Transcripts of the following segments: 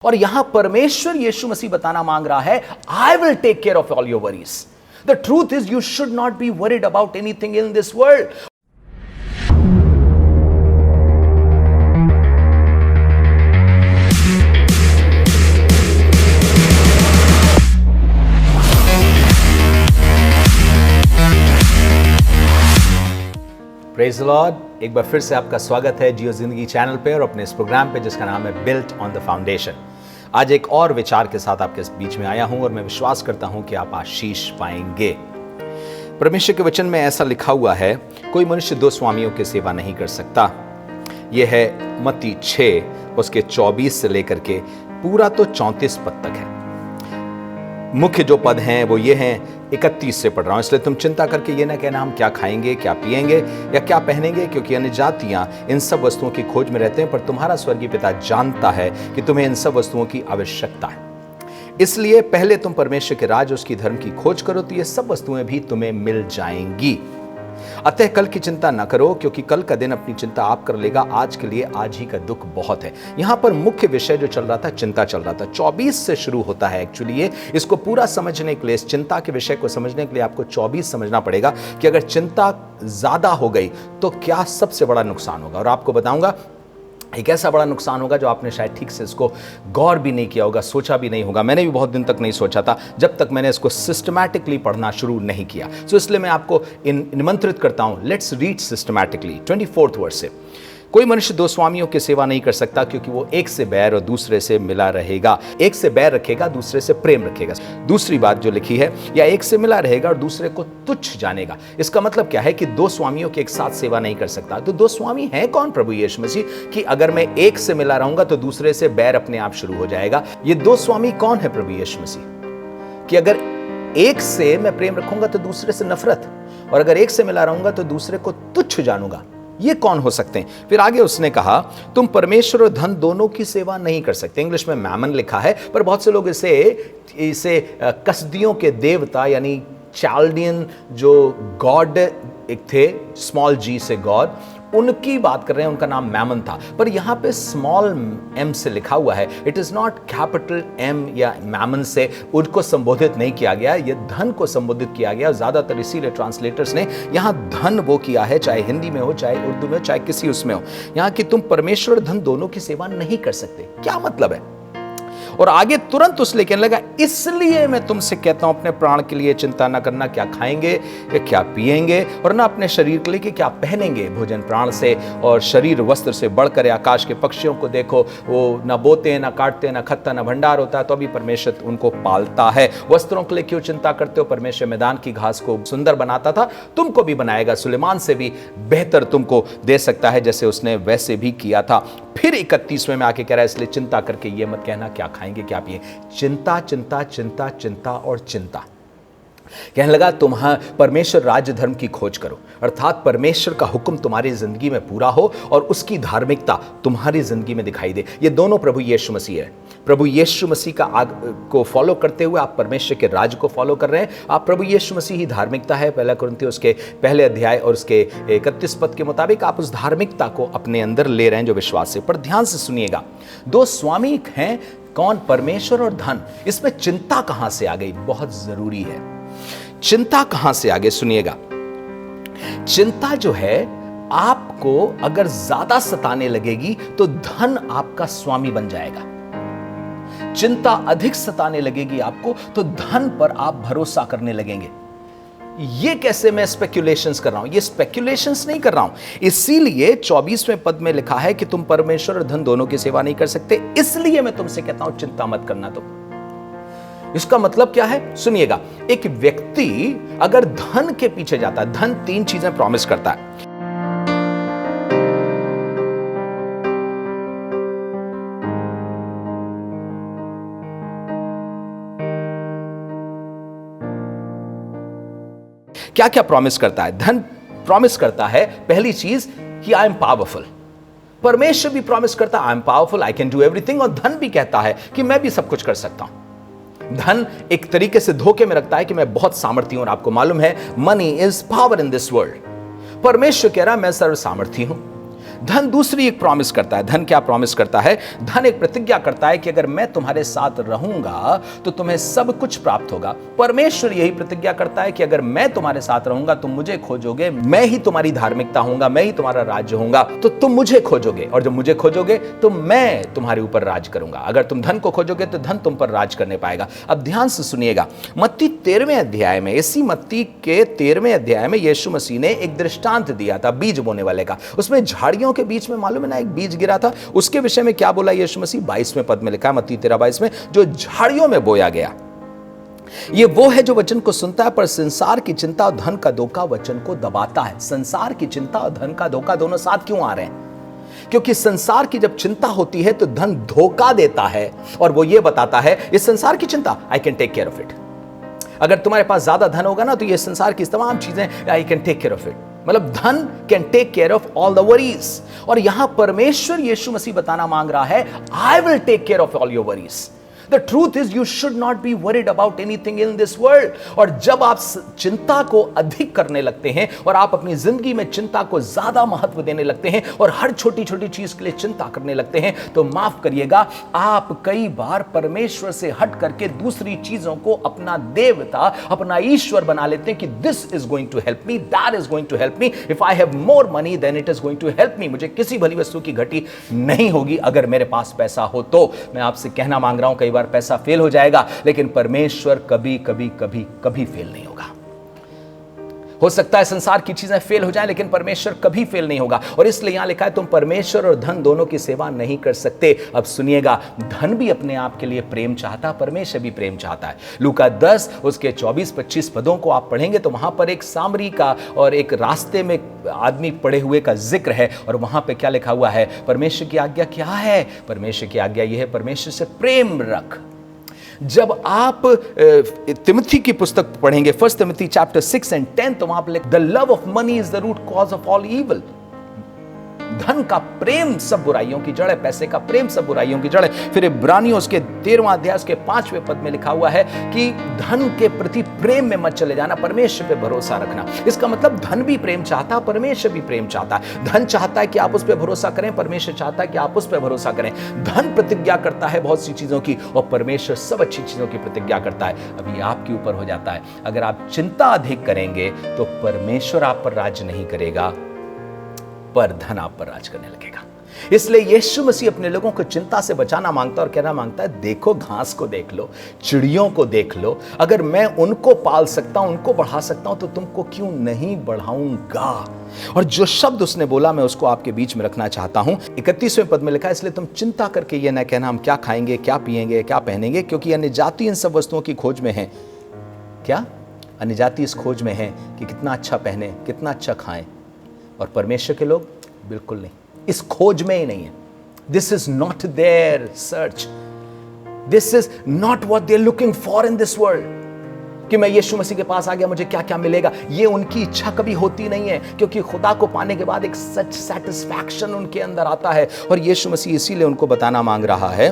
और यहां परमेश्वर यीशु मसीह बताना मांग रहा है, I will take care of all your worries. The truth is you should not be worried about anything in this world. Praise the lord. एक बार फिर से आपका स्वागत है जियो जिंदगी चैनल पे और अपने इस प्रोग्राम पे जिसका नाम है बिल्ट ऑन द फाउंडेशन। आज एक और विचार के साथ आपके बीच में आया हूं और मैं विश्वास करता हूं कि आप आशीष पाएंगे। परमेश्वर के वचन में ऐसा लिखा हुआ है, कोई मनुष्य दो स्वामियों की सेवा नहीं कर सकता। यह है मत्ती 6 उसके 24 से लेकर के पूरा तो 34 पद तक है। मुख्य जो पद हैं वो ये हैं, 31 से पढ़ रहा हूं, इसलिए तुम चिंता करके ये ना कहना हम क्या खाएंगे, क्या पिएंगे या क्या पहनेंगे, क्योंकि अन्य जातियां इन सब वस्तुओं की खोज में रहते हैं, पर तुम्हारा स्वर्गीय पिता जानता है कि तुम्हें इन सब वस्तुओं की आवश्यकता है। इसलिए पहले तुम परमेश्वर के राज उसकी धर्म की खोज करो तो ये सब वस्तुएं भी तुम्हें मिल जाएंगी। अतः कल की चिंता न करो, क्योंकि कल का दिन अपनी चिंता आप कर लेगा। आज के लिए आज ही का दुख बहुत है। यहां पर मुख्य विषय जो चल रहा था, चिंता चल रहा था। 24 से शुरू होता है एक्चुअली ये। इसको पूरा समझने के लिए, इस चिंता के विषय को समझने के लिए आपको 24 समझना पड़ेगा कि अगर चिंता ज्यादा हो गई तो क्या सबसे बड़ा नुकसान होगा। और आपको बताऊंगा एक ऐसा बड़ा नुकसान होगा जो आपने शायद ठीक से इसको गौर भी नहीं किया होगा, सोचा भी नहीं होगा। मैंने भी बहुत दिन तक नहीं सोचा था जब तक मैंने इसको सिस्टमैटिकली पढ़ना शुरू नहीं किया। सो इसलिए मैं आपको निमंत्रित करता हूं, let's read systematically 24th verse से। कोई मनुष्य दो स्वामियों की सेवा नहीं कर सकता, क्योंकि वो एक से बैर और दूसरे से मिला रहेगा। एक से बैर रखेगा, दूसरे से प्रेम रखेगा। दूसरी बात जो लिखी है, या एक से मिला रहेगा और दूसरे को तुच्छ जानेगा। इसका मतलब क्या है कि दो स्वामियों की एक साथ सेवा नहीं कर सकता। तो दो स्वामी हैं कौन? प्रभु यीशु मसीह। कि अगर मैं एक से मिला रहूंगा तो दूसरे से बैर अपने आप शुरू हो जाएगा। ये दो स्वामी कौन है? प्रभु यीशु मसीह। कि अगर एक से मैं प्रेम रखूंगा तो दूसरे से नफरत, और अगर एक से मिला रहूंगा तो दूसरे को तुच्छ जानूंगा। ये कौन हो सकते हैं? फिर आगे उसने कहा, तुम परमेश्वर और धन दोनों की सेवा नहीं कर सकते। इंग्लिश में मैमन लिखा है, पर बहुत से लोग इसे कसदियों के देवता यानी चाल्डियन जो गॉड एक थे, स्मॉल जी से गॉड, उनकी बात कर रहे हैं। उनका नाम मैमन था, पर यहां पे स्मॉल एम से लिखा हुआ है। It is not capital M या मैमन से उनको संबोधित नहीं किया गया, ये धन को संबोधित किया गया। ज्यादातर इसीलिए ट्रांसलेटर्स ने यहां धन वो किया है, चाहे हिंदी में हो, चाहे उर्दू में हो, चाहे किसी उसमें हो। यहां कि तुम परमेश्वर और धन दोनों की सेवा नहीं कर सकते। क्या मतलब है? और आगे तुरंत उसने कहने लगा, इसलिए मैं तुमसे कहता हूं अपने प्राण के लिए चिंता न करना, क्या खाएंगे या क्या पिएंगे, और ना अपने शरीर के लिए कि क्या पहनेंगे। भोजन प्राण से और शरीर वस्त्र से बढ़कर है। आकाश के पक्षियों को देखो, वो ना बोते ना काटते, ना खत्ता ना भंडार होता है, तो अभी परमेश्वर उनको पालता है। वस्त्रों के लिए क्यों चिंता करते हो? परमेश्वर मैदान की घास को सुंदर बनाता था, तुमको भी बनाएगा। सुलेमान से भी बेहतर तुमको दे सकता है, जैसे उसने वैसे भी किया था। फिर 31वें में आके कह रहा है, इसलिए चिंता करके ये मत कहना क्या खाएंगे क्या पिए। चिंता चिंता चिंता चिंता और चिंता। कहने लगा, तुम परमेश्वर राज्य धर्म की खोज करो, अर्थात परमेश्वर का हुक्म तुम्हारी जिंदगी में पूरा हो और उसकी धार्मिकता तुम्हारी जिंदगी में दिखाई दे। ये दोनों प्रभु यीशु मसीह है। प्रभु यीशु मसीह को फॉलो करते हुए आप परमेश्वर के राज्य को फॉलो कर रहे हैं। आप प्रभु यीशु मसीह ही धार्मिकता है। 1 कुरिन्थियों उसके पहले अध्याय और उसके 31 पद के मुताबिक आप उस धार्मिकता को अपने अंदर ले रहे हैं जो विश्वास से। पर ध्यान से सुनिएगा, दो स्वामी हैं कौन? परमेश्वर और धन। इसमें चिंता कहां से आ गई? बहुत जरूरी है। चिंता कहां से आगे सुनिएगा। चिंता जो है आपको अगर ज्यादा सताने लगेगी तो धन आपका स्वामी बन जाएगा। चिंता अधिक सताने लगेगी आपको तो धन पर आप भरोसा करने लगेंगे। ये कैसे? मैं स्पेक्युलेशंस कर रहा हूं, ये स्पेक्युलेशंस नहीं कर रहा हूं। इसीलिए 24वें पद में लिखा है कि तुम परमेश्वर और धन दोनों की सेवा नहीं कर सकते, इसलिए मैं तुमसे कहता हूं चिंता मत करना। तो इसका मतलब क्या है? सुनिएगा, एक व्यक्ति अगर धन के पीछे जाता है, धन 3 चीजें प्रॉमिस करता है। क्या क्या प्रॉमिस करता है? धन प्रॉमिस करता है पहली चीज कि आई एम पावरफुल। परमेश्वर भी प्रॉमिस करता है I am powerful, I can do everything. और धन भी कहता है कि मैं भी सब कुछ कर सकता हूं। धन एक तरीके से धोखे में रखता है कि मैं बहुत सामर्थी हूं, और आपको मालूम है money is power in this world. परमेश्वर कह रहा है मैं सर्व सामर्थी हूं। धन दूसरी एक प्रॉमिस करता है। धन क्या प्रॉमिस करता है? धन एक प्रतिज्ञा करता है कि अगर मैं तुम्हारे साथ रहूंगा तो तुम्हें सब कुछ प्राप्त होगा। परमेश्वर यही प्रतिज्ञा करता है कि अगर मैं तुम्हारे साथ रहूंगा, तुम मुझे खोजोगे, मैं ही तुम्हारी धार्मिकता होऊंगा, मैं ही तुम्हारा राज्य होऊंगा, तो तुम मुझे खोजोगे, और जब मुझे खोजोगे तो मैं तुम्हारे ऊपर राज करूंगा। अगर तुम धन को खोजोगे तो धन तुम पर राज करने पाएगा। अब ध्यान से सुनिएगा, मत्ती 13वें अध्याय में, इसी मत्ती के 13वें अध्याय में यीशु मसीह ने एक दृष्टांत दिया था बीज बोने वाले का। उसमें झाड़ियों के बीच में, मालूम है ना, एक बीज गिरा था। उसके विषय में क्या बोला यीशु मसीह? 22वें पद में लिखा है, मत्ती 13:22 में, जो झाड़ियों में बोया गया, ये वो है जो वचन को सुनता है, पर संसार की चिंता और धन का धोखा वचन को दबाता है। संसार की चिंता और धन का धोखा दोनों साथ क्यों आ रहे हैं? क्योंकि संसार की जब चिंता होती है तो धन धोखा देता है, और वो ये बताता है, इस संसार की चिंता, I can take care of it. अगर तुम्हारे पास ज्यादा धन होगा ना, तो ये संसार की तमाम चीजें, I can take care of it. मतलब धन can take care of all the worries. और यहां परमेश्वर यीशु मसीह बताना मांग रहा है, I will take care of all your worries. The truth is you should not be worried about anything in this world. और जब आप चिंता को अधिक करने लगते हैं और आप अपनी जिंदगी में चिंता को ज्यादा महत्व देने लगते हैं और हर छोटी छोटी चीज के लिए चिंता करने लगते हैं, तो माफ करिएगा, आप कई बार परमेश्वर से हट करके दूसरी चीजों को अपना देवता, अपना ईश्वर बना लेते हैं कि this is going to help me, that is going to help me, if I have more money then it is going to help me. मुझे किसी भली वस्तु की घटी नहीं होगी अगर मेरे पास पैसा हो तो। मैं आपसे कहना मांग रहा हूं, कई पैसा फेल हो जाएगा, लेकिन परमेश्वर कभी कभी कभी कभी फेल नहीं होगा। हो सकता है संसार की चीजें फेल हो जाएं, लेकिन परमेश्वर कभी फेल नहीं होगा। और इसलिए यहां लिखा है, तुम परमेश्वर और धन दोनों की सेवा नहीं कर सकते। अब सुनिएगा, धन भी अपने आप के लिए प्रेम चाहता, परमेश्वर भी प्रेम चाहता है। लूका 10 उसके 24-25 पदों को आप पढ़ेंगे तो वहां पर एक सामरी का और एक रास्ते में आदमी पड़े हुए का जिक्र है। और वहां पे क्या लिखा हुआ है? परमेश्वर की आज्ञा क्या है? परमेश्वर की आज्ञा यह है, परमेश्वर से प्रेम रख। जब आप तिमोथी की पुस्तक पढ़ेंगे, 1 तिमोथी चैप्टर 6 and 10, तो वहां पर the love of money is the root cause of all evil. धन का प्रेम सब बुराइयों की जड़ है, पैसे का प्रेम सब बुराइयों की जड़ है। फिर इब्रानियों उसके 13वां अध्याय के 5वें पद में लिखा हुआ है कि धन के प्रति प्रेम में मत चले जाना, परमेश्वर पे भरोसा रखना। इसका मतलब धन भी प्रेम चाहता, परमेश्वर भी प्रेम चाहता है। धन चाहता है कि आप उस पर भरोसा करें, परमेश्वर चाहता है कि आप उस पर भरोसा करें। धन प्रतिज्ञा करता है बहुत सी चीजों की, और परमेश्वर सब अच्छी चीजों की प्रतिज्ञा करता है। अभी आपके ऊपर हो जाता है, अगर आप चिंता अधिक करेंगे तो परमेश्वर आप पर राज नहीं करेगा, पर धन आप पर राज करने लगेगा। इसलिए यीशु मसीह अपने लोगों को चिंता से बचाना मांगता और कहना मांगता है, देखो घास को देख लो, चिड़ियों को देख लो, अगर मैं उनको पाल सकता हूं, उनको बढ़ा सकता हूं, तो तुमको क्यों नहीं बढ़ाऊंगा। और जो शब्द उसने बोला मैं उसको आपके बीच में रखना चाहता हूं। 31वें पद में लिखा है, इसलिए तुम चिंता करके यह न कहना हम क्या खाएंगे, क्या पिएंगे, क्या पहनेंगे, क्योंकि अन्य जाति इन सब वस्तुओं की खोज में है। क्या? अन्य जाति इस खोज में है कि कितना अच्छा पहने, कितना अच्छा खाएं, और परमेश्वर के लोग बिल्कुल नहीं, इस खोज में ही नहीं है। This is not their search, this is not what they are looking for in this world, कि मैं यीशु मसीह के पास आ गया मुझे क्या क्या मिलेगा। ये उनकी इच्छा कभी होती नहीं है, क्योंकि खुदा को पाने के बाद एक सच सेटिस्फैक्शन उनके अंदर आता है। और यीशु मसीह इसीलिए उनको बताना मांग रहा है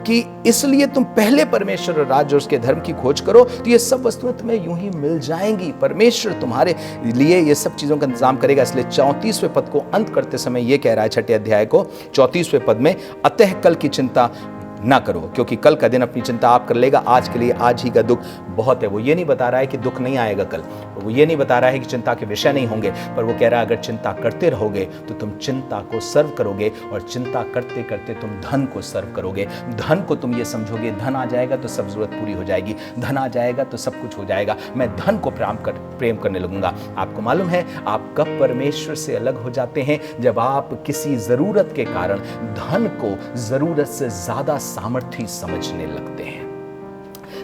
कि इसलिए तुम पहले परमेश्वर और राज्य और उसके धर्म की खोज करो, तो ये सब वस्तुएं तुम्हें यूं ही मिल जाएंगी। परमेश्वर तुम्हारे लिए ये सब चीजों का इंतजाम करेगा। इसलिए 34वें पद को अंत करते समय ये कह रहा है, 6ठे अध्याय को 34वें पद में, अतः कल की चिंता ना करो, क्योंकि कल का दिन अपनी चिंता आप कर लेगा, आज के लिए आज ही का दुख बहुत है। वो ये नहीं बता रहा है कि दुख नहीं आएगा कल, वो ये नहीं बता रहा है कि चिंता के विषय नहीं होंगे, पर वो कह रहा है अगर चिंता करते रहोगे तो तुम चिंता को सर्व करोगे, और चिंता करते करते तुम धन को सर्व करोगे। धन को तुम ये समझोगे, धन आ जाएगा तो सब जरूरत पूरी हो जाएगी, धन आ जाएगा तो सब कुछ हो जाएगा, मैं धन को प्रेम करने लगूंगा। आपको मालूम है आप कब परमेश्वर से अलग हो जाते हैं? जब आप किसी जरूरत के कारण धन को जरूरत से ज्यादा सामर्थ्य समझने लगते हैं।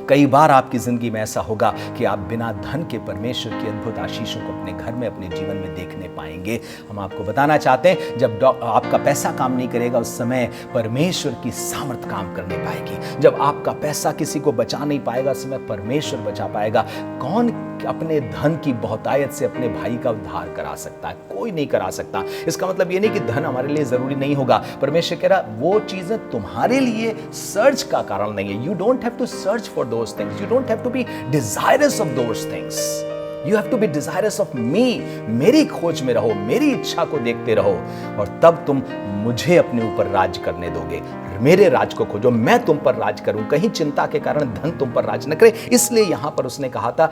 कई बार आपकी जिंदगी में ऐसा होगा कि आप बिना धन के परमेश्वर की अद्भुत आशीषों को अपने घर में, अपने जीवन में देखने पाएंगे। हम आपको बताना चाहते हैं, जब आपका पैसा काम नहीं करेगा उस समय परमेश्वर की सामर्थ काम करने पाएगी। जब आपका पैसा किसी को बचा नहीं पाएगा उस समय परमेश्वर बचा पाएगा। कौन अपने धन की बहुतायत से अपने भाई का उद्धार करा सकता है? कोई नहीं करा सकता। इसका मतलब ये नहीं कि धन हमारे लिए जरूरी नहीं होगा। परमेश्वर कह रहा वो चीजें तुम्हारे लिए सर्च का कारण नहीं है। You don't have to search for those things, you don't have to be desirous of those things. You have to be desirous of me, मेरी खोज में रहो, मेरी इच्छा को देखते रहो, और तब तुम मुझे अपने ऊपर राज करने दोगे। मेरे राज को खोजो, मैं तुम पर राज करूं, कहीं चिंता के कारण धन तुम पर राज न करे। इसलिए यहां पर उसने कहा था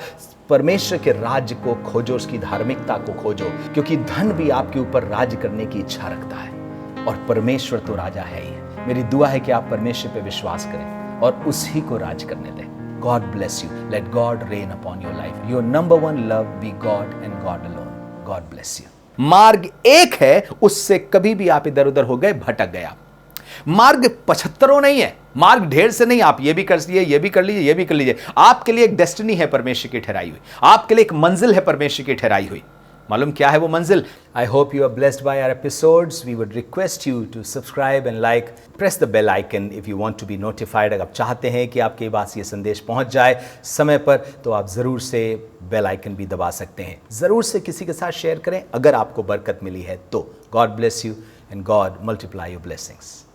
परमेश्वर के राज्य को खोजो, उसकी धार्मिकता को खोजो, क्योंकि धन भी आपके ऊपर राज करने की इच्छा रखता है और परमेश्वर तो राजा है ही। मेरी दुआ है कि आप परमेश्वर पे विश्वास करें और उसी को राज करने दें। God bless you. Let God reign upon your life. Your number one love be God and God alone. God bless you. मार्ग एक है, उससे कभी भी आप इधर उधर हो गए, भटक गया। मार्ग 75 नहीं है, मार्ग ढेर से नहीं। आप ये भी कर लीजिए, ये भी कर लीजिए, ये भी कर लीजिए। आपके लिए एक डेस्टिनी है परमेश्वर की ठहराई हुई, आपके लिए एक मंजिल है परमेश्वर की ठहराई हुई। मालूम क्या है वो मंजिल? I hope you are blessed by our episodes. We would request you to subscribe and like, press the bell icon if you want to be notified. अगर आप चाहते हैं कि आपके पास ये संदेश पहुंच जाए समय पर, तो आप ज़रूर से बेल आइकन भी दबा सकते हैं। ज़रूर से किसी के साथ शेयर करें अगर आपको बरकत मिली है तो। God bless you and God multiply your blessings.